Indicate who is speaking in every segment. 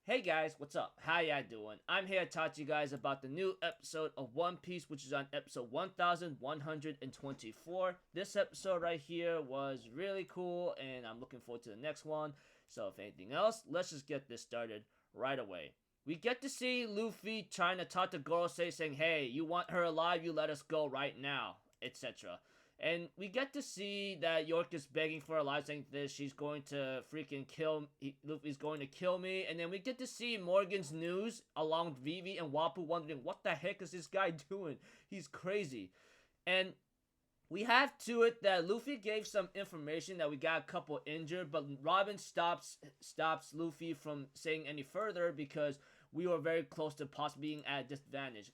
Speaker 1: Hey guys, what's up? How ya doing? I'm here to talk to you guys about the new episode of One Piece, which is on episode 1124. This episode right here was really cool, and I'm looking forward to the next one. So, if anything else, let's just get this started right away. We get to see Luffy trying to talk to Gorosei, saying, "Hey, you want her alive? You let us go right now," etc. And we get to see that York is begging for her life, saying this, she's going to freaking Luffy's going to kill me. And then we get to see Morgan's news along with Vivi and Wappu wondering, what the heck is this guy doing? He's crazy. And we have to it that Luffy gave some information that we got a couple injured, but Robin stops Luffy from saying any further because we were very close to possibly being at a disadvantage.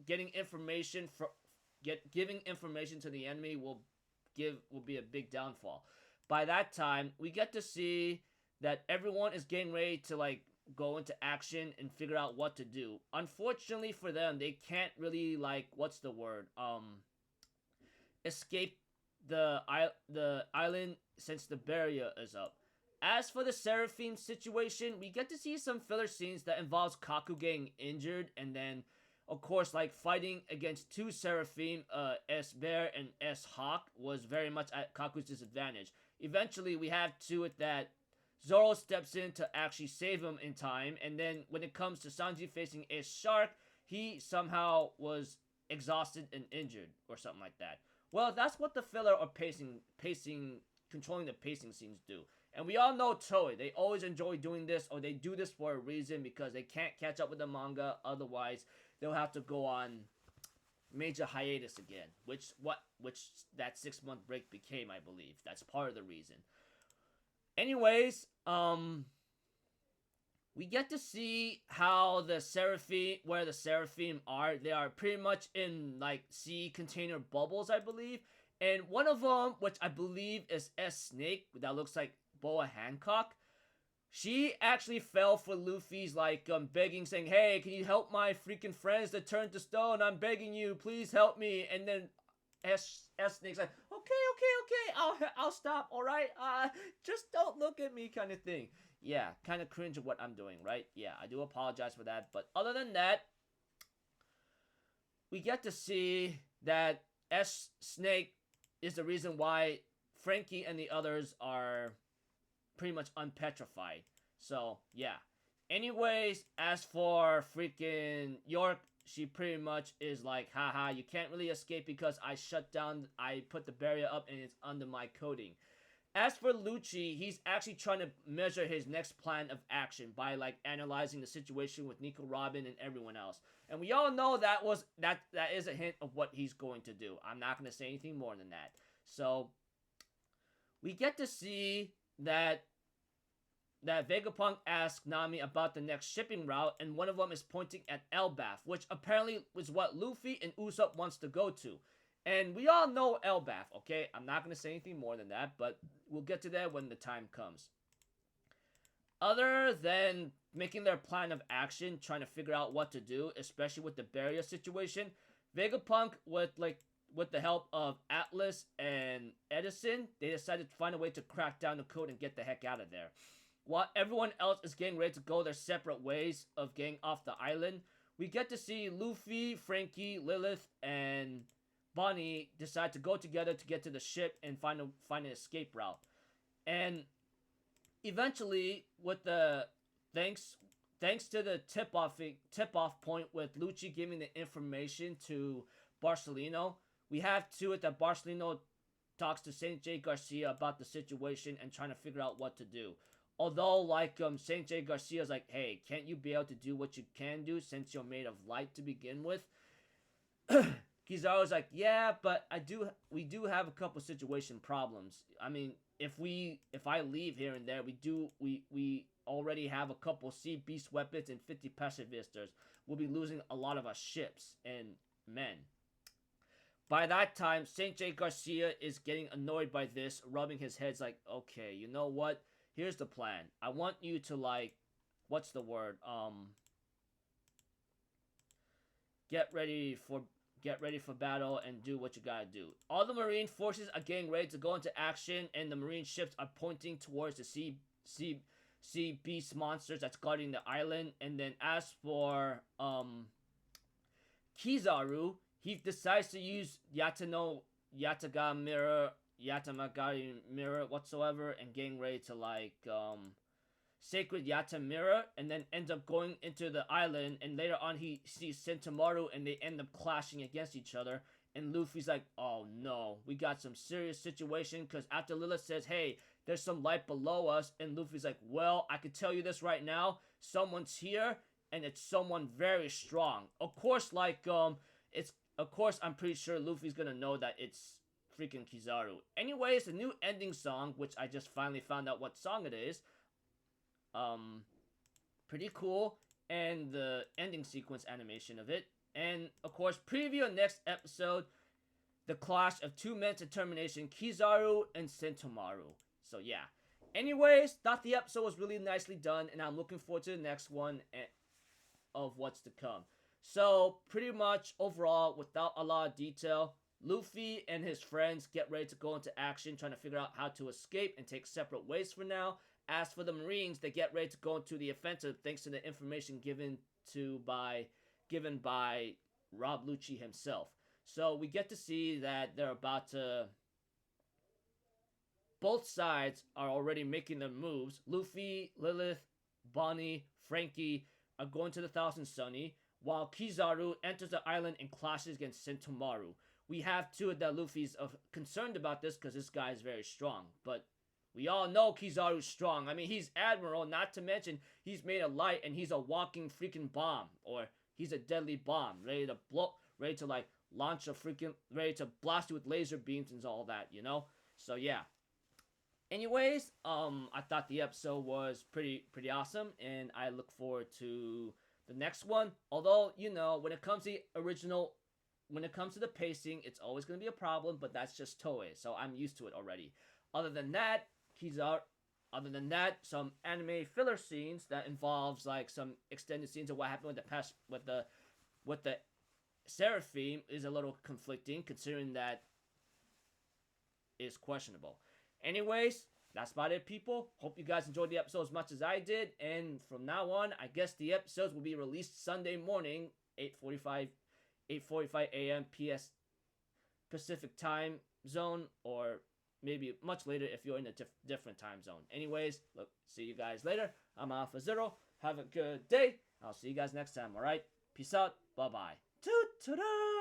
Speaker 1: Getting information for giving information to the enemy will be a big downfall. By that time, we get to see that everyone is getting ready to go into action and figure out what to do. Unfortunately for them, they can't really escape the island since the barrier is up. As for the Seraphim situation, we get to see some filler scenes that involves Kaku getting injured, and then of course, fighting against two Seraphim, S-Bear and S-Hawk, was very much at Kaku's disadvantage. Eventually, we have to it that Zoro steps in to actually save him in time, and then when it comes to Sanji facing S-Shark, he somehow was exhausted and injured, or something like that. Well, that's what the filler or controlling the pacing scenes do. And we all know Toei, they always enjoy doing this, or they do this for a reason, because they can't catch up with the manga, otherwise they'll have to go on major hiatus again, which that 6-month break became, I believe. That's part of the reason. Anyways, we get to see how where the Seraphim are. They are pretty much in sea container bubbles, I believe. And one of them, which I believe is S-Snake, that looks like Boa Hancock, she actually fell for Luffy's begging, saying, "Hey, can you help my freaking friends that turned to stone? I'm begging you, please help me." And then S-Snake's like, okay, I'll stop, alright? Just don't look at me, kind of thing. Yeah, kind of cringe at what I'm doing, right? Yeah, I do apologize for that. But other than that, we get to see that S-Snake is the reason why Frankie and the others are pretty much unpetrified. So, yeah. Anyways, as for freaking York, she pretty much is like, haha, you can't really escape because I put the barrier up and it's under my coating. As for Lucci, he's actually trying to measure his next plan of action by analyzing the situation with Nico Robin and everyone else. And we all know that is a hint of what he's going to do. I'm not going to say anything more than that. So, we get to see that Vegapunk asks Nami about the next shipping route, and one of them is pointing at Elbaf, which apparently is what Luffy and Usopp wants to go to. And we all know Elbaf, okay? I'm not going to say anything more than that, but we'll get to that when the time comes. Other than making their plan of action, trying to figure out what to do, especially with the barrier situation, Vegapunk, with the help of Atlas and Edison, they decided to find a way to crack down the code and get the heck out of there. While everyone else is getting ready to go their separate ways of getting off the island, we get to see Luffy, Frankie, Lilith, and Bonnie decide to go together to get to the ship and find an escape route. And eventually, with the thanks to the tip off point with Lucci giving the information to Barcelino, we have to it that Barcelino talks to Saint J. Garcia about the situation and trying to figure out what to do. Although, Saint J. Garcia is like, "Hey, can't you be able to do what you can do since you're made of light to begin with?" Kizaru's like, "Yeah, but we do have a couple situation problems. I mean, if I leave here and there, we already have a couple sea beast weapons and 50 pacifisters. We'll be losing a lot of our ships and men." By that time, Saint J. Garcia is getting annoyed by this, rubbing his head like, "Okay, you know what? Here's the plan. I want you to what's the word? Get ready for battle and do what you gotta do." All the Marine forces are getting ready to go into action, and the Marine ships are pointing towards the sea see beast monsters that's guarding the island. And then as for Kizaru, he decides to use Yataga mirror, Yatamagari mirror whatsoever, and getting ready to like Sacred Yata mirror, and then ends up going into the island. And later on, he sees Sentomaru, and they end up clashing against each other. And Luffy's like, "Oh no, we got some serious situation." Because after Lilith says, "Hey, there's some light below us," and Luffy's like, "Well, I can tell you this right now. Someone's here, and it's someone very strong." Of course, like I'm pretty sure Luffy's gonna know that it's freaking Kizaru. Anyways, the new ending song, which I just finally found out what song it is. Pretty cool, and the ending sequence animation of it, and of course preview next episode, the clash of two men's determination, Kizaru and Sentomaru. So yeah, anyways, thought the episode was really nicely done, and I'm looking forward to the next one of what's to come. So pretty much overall, without a lot of detail, Luffy and his friends get ready to go into action, trying to figure out how to escape and take separate ways for now. As for the Marines, they get ready to go into the offensive thanks to the information given by Rob Lucci himself. So we get to see that they're about to... Both sides are already making their moves. Luffy, Lilith, Bonnie, Frankie are going to the Thousand Sunny, while Kizaru enters the island and clashes against Sentomaru. We have two that Luffy's concerned about this because this guy is very strong, but we all know Kizaru's strong. I mean, he's Admiral, not to mention he's made of light, and he's a walking freaking bomb. Or he's a deadly bomb, ready to blow, ready to like launch a freaking, ready to blast you with laser beams and all that, you know? So yeah. Anyways, I thought the episode was pretty awesome, and I look forward to the next one. Although, you know, when it comes to the original, when it comes to the pacing, it's always going to be a problem, but that's just Toei, so I'm used to it already. Other than that, some anime filler scenes that involves like some extended scenes of what happened with the Seraphim is a little conflicting, considering that is questionable. Anyways, that's about it, people. Hope you guys enjoyed the episode as much as I did, and from now on, I guess the episodes will be released Sunday morning, 8:45 a.m. PS Pacific time zone, or maybe much later if you're in a different time zone. Anyways, look, see you guys later. I'm Alpha Zero. Have a good day. I'll see you guys next time, alright? Peace out. Bye-bye. Toot-toot-toot!